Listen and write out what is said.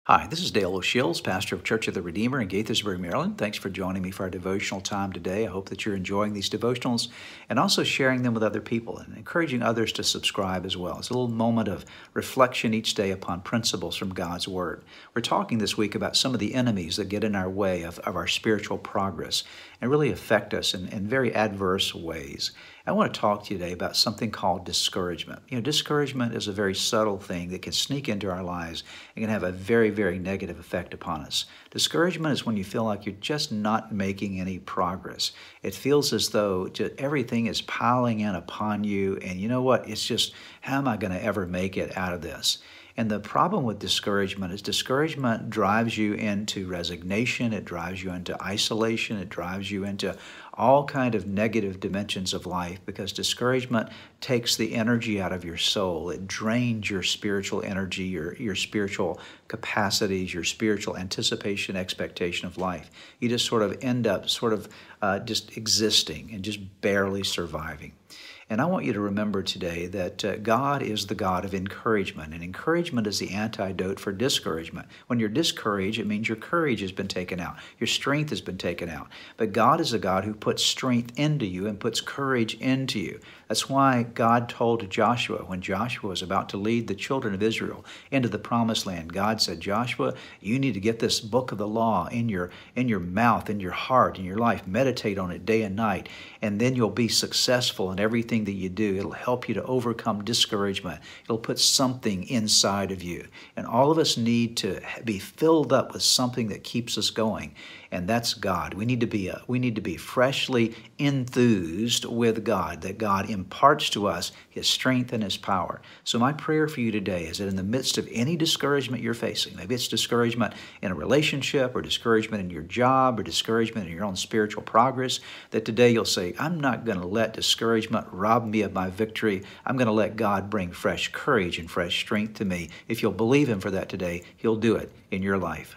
Hi, this is Dale O'Shields, pastor of Church of the Redeemer in Gaithersburg, Maryland. Thanks for joining me for our devotional time today. I hope that you're enjoying these devotionals and also sharing them with other people and encouraging others to subscribe as well. It's a little moment of reflection each day upon principles from God's Word. We're talking this week about some of the enemies that get in our way of our spiritual progress and really affect us in very adverse ways. I want to talk to you today about something called discouragement. Discouragement is a very subtle thing that can sneak into our lives and can have a very negative effect upon us. Discouragement is when you feel like you're just not making any progress. It feels as though everything is piling in upon you, and you know what? It's just, how am I going to ever make it out of this? And the problem with discouragement is discouragement drives you into resignation, it drives you into isolation, it drives you into all kind of negative dimensions of life because discouragement takes the energy out of your soul. It drains your spiritual energy, your spiritual capacities, your spiritual anticipation, expectation of life. You just sort of end up just existing and just barely surviving. And I want you to remember today that God is the God of encouragement, and encouragement is the antidote for discouragement. When you're discouraged, it means your courage has been taken out, your strength has been taken out. But God is a God who puts strength into you and puts courage into you. That's why God told Joshua, when Joshua was about to lead the children of Israel into the promised land, God said, Joshua, you need to get this book of the law in your mouth, in your heart, in your life. Meditate on it day and night, and then you'll be successful in everything that you do. It'll help you to overcome discouragement. It'll put something inside of you. And all of us need to be filled up with something that keeps us going, and that's God. We need to be freshly enthused with God, that God imparts to us His strength and His power. So my prayer for you today is that in the midst of any discouragement you're facing, maybe it's discouragement in a relationship or discouragement in your job or discouragement in your own spiritual progress, that today you'll say, I'm not going to let discouragement rob me of my victory. I'm going to let God bring fresh courage and fresh strength to me. If you'll believe Him for that today, He'll do it in your life.